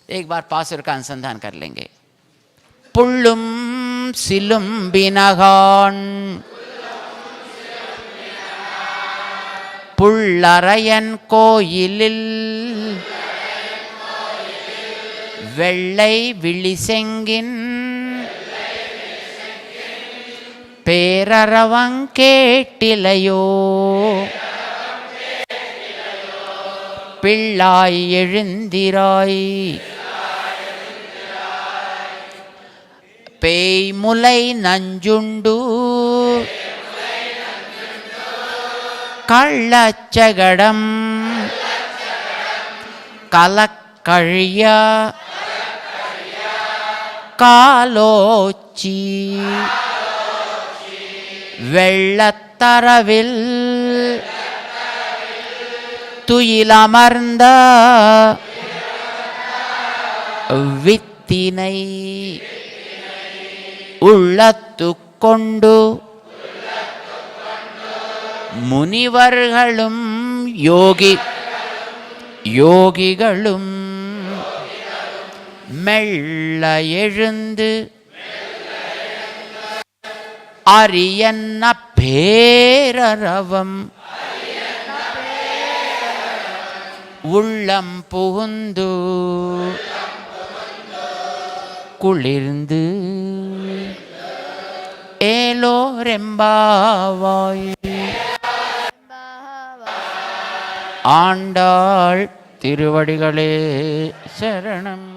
एक बार पासुर का अनुसंधान कर लेंगे. புள்ளும் சிலும்பினகான் புள்ளரையன் கோயிலில் வெள்ளை விழிசெங்கின் பேரறவங்கேட்டிலையோ பிள்ளாய் எழுந்திராய் பேய்முலை நஞ்சுண்டு கள்ளச்சகடம் கலக்கழிய காலோச்சி வெள்ளத்தரவில் துயிலமர்ந்த வித்தினை உள்ளத்துக் கொண்டு முனிவர்களும் யோகிகளும் மெல்ல எழுந்து அரியன்ன பேரறவம் உள்ளம் புகுந்து குளிர்ந்து ஏலோரெம்பாவாய். ஆண்டாள் திருவடிகளே சரணம்.